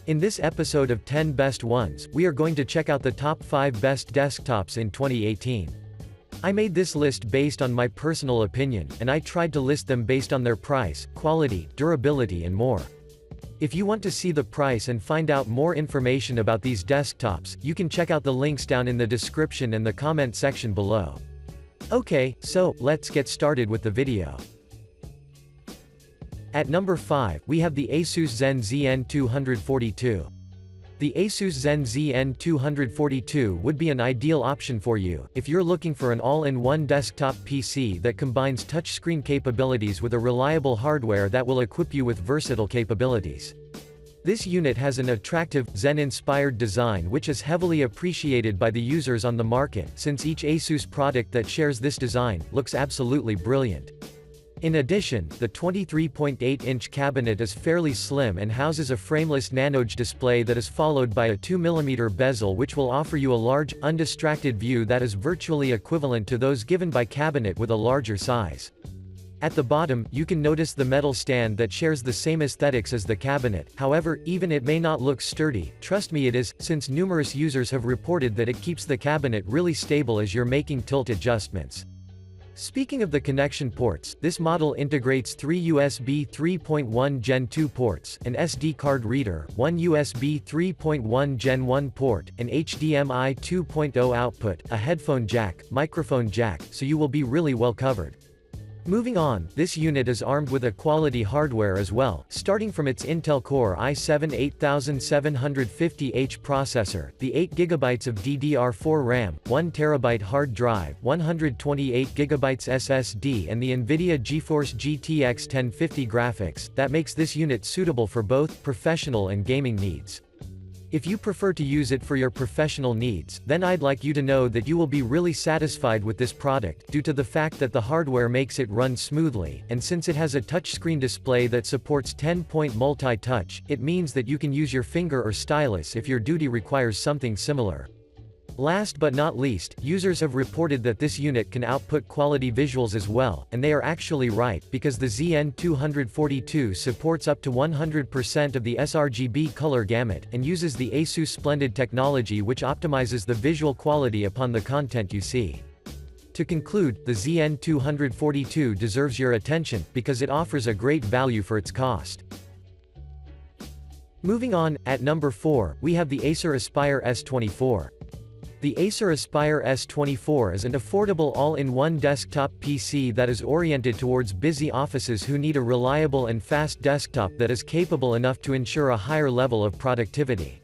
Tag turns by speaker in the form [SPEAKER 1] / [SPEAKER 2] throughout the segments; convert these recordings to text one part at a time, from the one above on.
[SPEAKER 1] In this episode of 10 Best Ones, we are going to check out the top 5 best desktops in 2018. I made this list based on my personal opinion, and I tried to list them based on their price, quality, durability and more. If you want to see the price and find out more information about these desktops, you can check out the links down in the description and the comment section below. Okay, so, let's get started with the video. At number 5, we have the Asus Zen ZN242. The Asus Zen ZN242 would be an ideal option for you, if you're looking for an all-in-one desktop PC that combines touchscreen capabilities with a reliable hardware that will equip you with versatile capabilities. This unit has an attractive, Zen-inspired design which is heavily appreciated by the users on the market, since each Asus product that shares this design looks absolutely brilliant. In addition, the 23.8-inch cabinet is fairly slim and houses a frameless nanoge display that is followed by a 2mm bezel which will offer you a large, undistracted view that is virtually equivalent to those given by cabinet with a larger size. At the bottom, you can notice the metal stand that shares the same aesthetics as the cabinet, however, even it may not look sturdy, trust me it is, since numerous users have reported that it keeps the cabinet really stable as you're making tilt adjustments. Speaking of the connection ports, this model integrates 3 USB 3.1 Gen 2 ports, an SD card reader, 1 USB 3.1 Gen 1 port, an HDMI 2.0 output, a headphone jack, microphone jack, so you will be really well covered. Moving on, this unit is armed with a quality hardware as well, starting from its Intel Core i7-8750H processor, the 8GB of DDR4 RAM, 1TB hard drive, 128GB SSD and the NVIDIA GeForce GTX 1050 graphics, that makes this unit suitable for both professional and gaming needs. If you prefer to use it for your professional needs, then I'd like you to know that you will be really satisfied with this product, due to the fact that the hardware makes it run smoothly, and since it has a touchscreen display that supports 10-point multi-touch, it means that you can use your finger or stylus if your duty requires something similar. Last but not least, users have reported that this unit can output quality visuals as well, and they are actually right, because the ZN242 supports up to 100% of the sRGB color gamut, and uses the Asus Splendid technology which optimizes the visual quality upon the content you see. To conclude, the ZN242 deserves your attention, because it offers a great value for its cost. Moving on, at number 4, we have the Acer Aspire S24. The Acer Aspire S24 is an affordable all-in-one desktop PC that is oriented towards busy offices who need a reliable and fast desktop that is capable enough to ensure a higher level of productivity.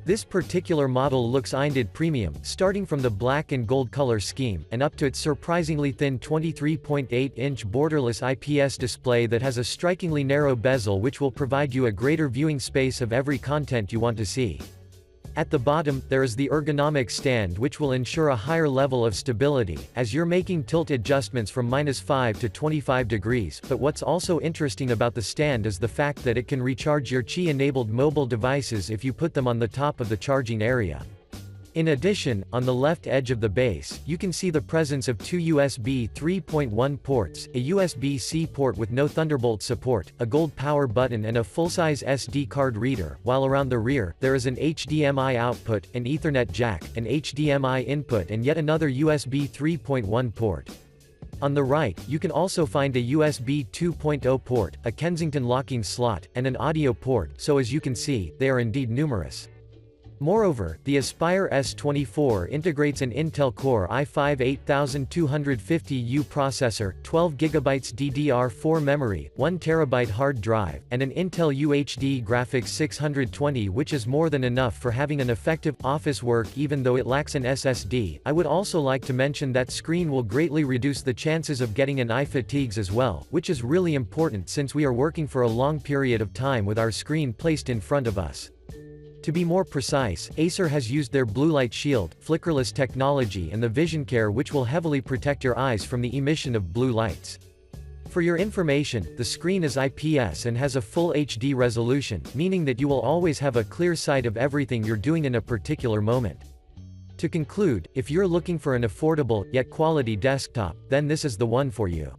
[SPEAKER 1] This particular model looks Indid premium, starting from the black and gold color scheme, and up to its surprisingly thin 23.8-inch borderless IPS display that has a strikingly narrow bezel which will provide you a greater viewing space of every content you want to see. At the bottom, there is the ergonomic stand which will ensure a higher level of stability, as you're making tilt adjustments from -5 to 25 degrees, but what's also interesting about the stand is the fact that it can recharge your Qi-enabled mobile devices if you put them on the top of the charging area. In addition, on the left edge of the base, you can see the presence of 2 USB 3.1 ports, a USB-C port with no Thunderbolt support, a gold power button and a full-size SD card reader, while around the rear, there is an HDMI output, an Ethernet jack, an HDMI input and yet another USB 3.1 port. On the right, you can also find a USB 2.0 port, a Kensington locking slot, and an audio port, so as you can see, they are indeed numerous. Moreover, the Aspire S24 integrates an Intel Core i5-8250U processor, 12GB DDR4 memory, 1TB hard drive, and an Intel UHD Graphics 620 which is more than enough for having an effective office work even though it lacks an SSD. I would also like to mention that screen will greatly reduce the chances of getting an eye fatigues as well, which is really important since we are working for a long period of time with our screen placed in front of us. To be more precise, Acer has used their blue light shield, flickerless technology and the vision care which will heavily protect your eyes from the emission of blue lights. For your information, the screen is IPS and has a full HD resolution, meaning that you will always have a clear sight of everything you're doing in a particular moment. To conclude, if you're looking for an affordable, yet quality desktop, then this is the one for you.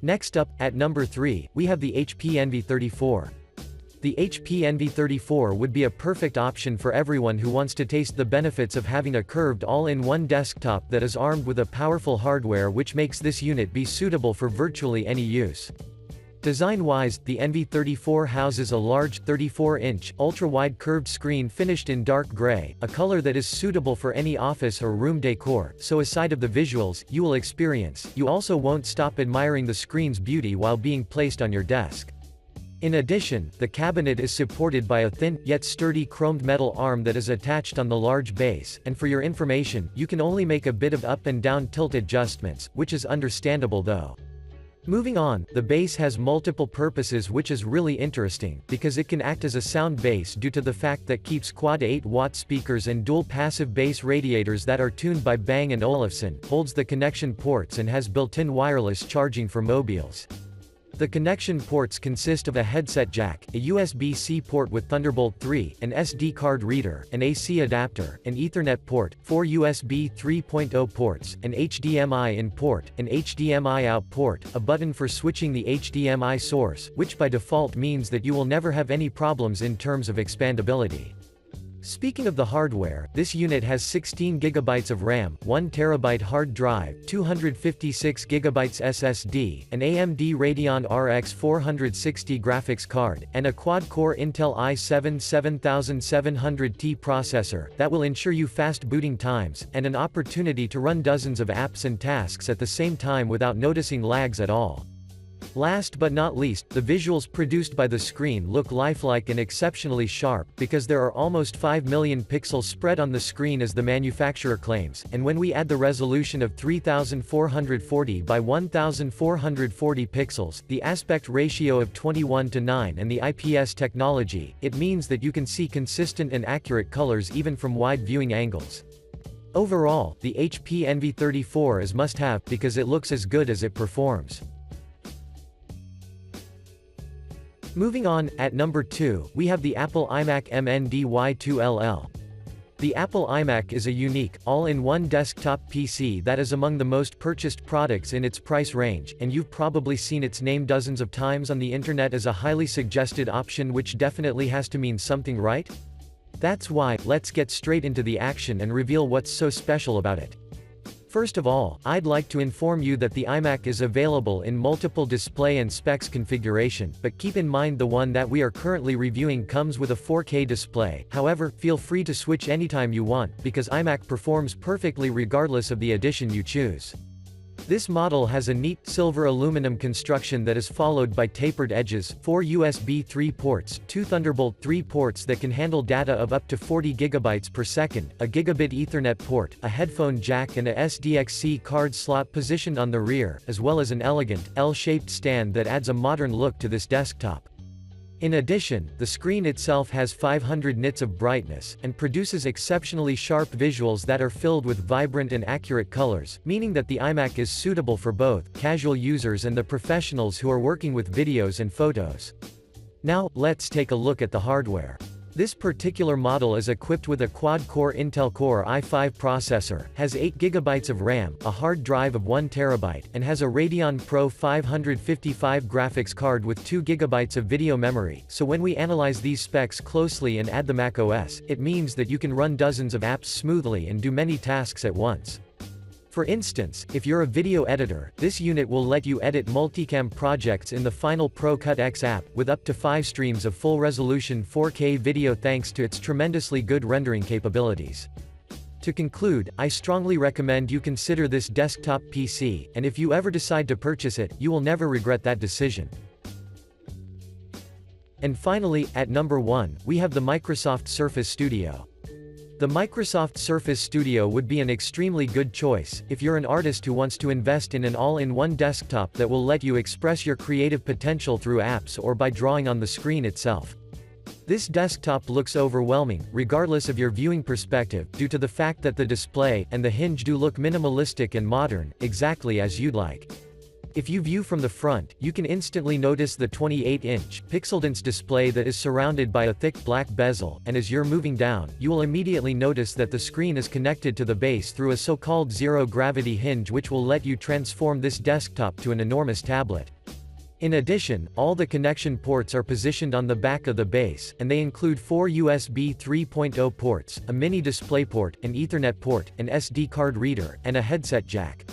[SPEAKER 1] Next up, at number 3, we have the HP Envy 34. The HP Envy 34 would be a perfect option for everyone who wants to taste the benefits of having a curved all-in-one desktop that is armed with a powerful hardware, which makes this unit be suitable for virtually any use. Design-wise, the Envy 34 houses a large 34-inch, ultra-wide curved screen finished in dark gray, a color that is suitable for any office or room decor, so aside of the visuals you will experience, you also won't stop admiring the screen's beauty while being placed on your desk. In addition, the cabinet is supported by a thin, yet sturdy chromed metal arm that is attached on the large base, and for your information, you can only make a bit of up and down tilt adjustments, which is understandable though. Moving on, the base has multiple purposes, which is really interesting, because it can act as a sound base due to the fact that keeps quad 8-watt speakers and dual passive bass radiators that are tuned by Bang & Olufsen, holds the connection ports and has built-in wireless charging for mobiles. The connection ports consist of a headset jack, a USB-C port with Thunderbolt 3, an SD card reader, an AC adapter, an Ethernet port, 4 USB 3.0 ports, an HDMI in port, an HDMI out port, a button for switching the HDMI source, which by default means that you will never have any problems in terms of expandability. Speaking of the hardware, this unit has 16 GB of RAM, 1 TB hard drive, 256 GB SSD, an AMD Radeon RX 460 graphics card, and a quad-core Intel i7 7700T processor that will ensure you fast booting times, and an opportunity to run dozens of apps and tasks at the same time without noticing lags at all. Last but not least, the visuals produced by the screen look lifelike and exceptionally sharp, because there are almost 5 million pixels spread on the screen as the manufacturer claims, and when we add the resolution of 3440 by 1440 pixels, the aspect ratio of 21:9 and the IPS technology, it means that you can see consistent and accurate colors even from wide viewing angles. Overall, the HP Envy 34 is must-have because it looks as good as it performs. Moving on, at number 2, we have the Apple iMac MNDY2LL. The Apple iMac is a unique, all-in-one desktop PC that is among the most purchased products in its price range, and you've probably seen its name dozens of times on the internet as a highly suggested option, which definitely has to mean something, right? That's why, let's get straight into the action and reveal what's so special about it. First of all, I'd like to inform you that the iMac is available in multiple display and specs configuration, but keep in mind the one that we are currently reviewing comes with a 4K display. However, feel free to switch anytime you want, because iMac performs perfectly regardless of the edition you choose. This model has a neat, silver aluminum construction that is followed by tapered edges, 4 USB 3 ports, 2 Thunderbolt 3 ports that can handle data of up to 40 GB per second, a gigabit Ethernet port, a headphone jack and a SDXC card slot positioned on the rear, as well as an elegant, L-shaped stand that adds a modern look to this desktop. In addition, the screen itself has 500 nits of brightness, and produces exceptionally sharp visuals that are filled with vibrant and accurate colors, meaning that the iMac is suitable for both casual users and the professionals who are working with videos and photos. Now, let's take a look at the hardware. This particular model is equipped with a quad-core Intel Core i5 processor, has 8 GB of RAM, a hard drive of 1 TB, and has a Radeon Pro 555 graphics card with 2 GB of video memory, so when we analyze these specs closely and add the macOS, it means that you can run dozens of apps smoothly and do many tasks at once. For instance, if you're a video editor, this unit will let you edit multicam projects in the Final Pro Cut X app, with up to 5 streams of full-resolution 4K video thanks to its tremendously good rendering capabilities. To conclude, I strongly recommend you consider this desktop PC, and if you ever decide to purchase it, you will never regret that decision. And finally, at number 1, we have the Microsoft Surface Studio. The Microsoft Surface Studio would be an extremely good choice, if you're an artist who wants to invest in an all-in-one desktop that will let you express your creative potential through apps or by drawing on the screen itself. This desktop looks overwhelming, regardless of your viewing perspective, due to the fact that the display and the hinge do look minimalistic and modern, exactly as you'd like. If you view from the front, you can instantly notice the 28-inch, pixel-dense display that is surrounded by a thick black bezel, and as you're moving down, you will immediately notice that the screen is connected to the base through a so-called zero-gravity hinge which will let you transform this desktop to an enormous tablet. In addition, all the connection ports are positioned on the back of the base, and they include 4 USB 3.0 ports, a mini DisplayPort, an Ethernet port, an SD card reader, and a headset jack.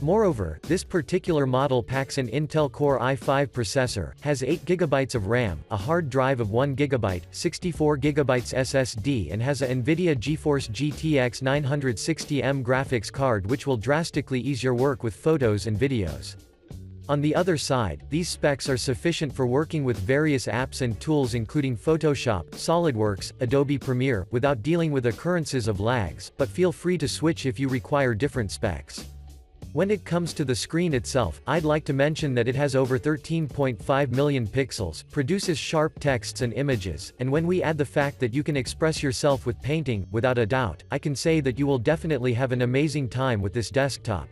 [SPEAKER 1] Moreover, this particular model packs an Intel Core i5 processor, has 8GB of RAM, a hard drive of 1GB, 64GB SSD and has a NVIDIA GeForce GTX 960M graphics card which will drastically ease your work with photos and videos. On the other side, these specs are sufficient for working with various apps and tools including Photoshop, SolidWorks, Adobe Premiere, without dealing with occurrences of lags, but feel free to switch if you require different specs. When it comes to the screen itself, I'd like to mention that it has over 13.5 million pixels, produces sharp texts and images, and when we add the fact that you can express yourself with painting, without a doubt, I can say that you will definitely have an amazing time with this desktop.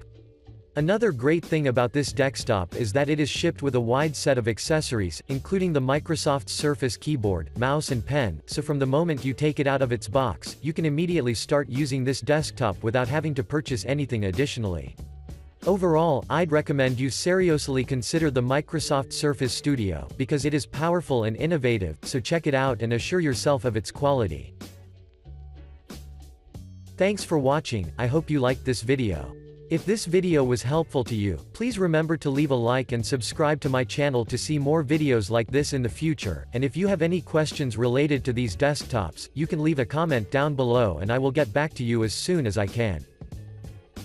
[SPEAKER 1] Another great thing about this desktop is that it is shipped with a wide set of accessories, including the Microsoft Surface keyboard, mouse and pen, so from the moment you take it out of its box, you can immediately start using this desktop without having to purchase anything additionally. Overall, I'd recommend you seriously consider the Microsoft Surface Studio, because it is powerful and innovative, so check it out and assure yourself of its quality. Thanks for watching, I hope you liked this video. If this video was helpful to you, please remember to leave a like and subscribe to my channel to see more videos like this in the future, and if you have any questions related to these desktops, you can leave a comment down below and I will get back to you as soon as I can.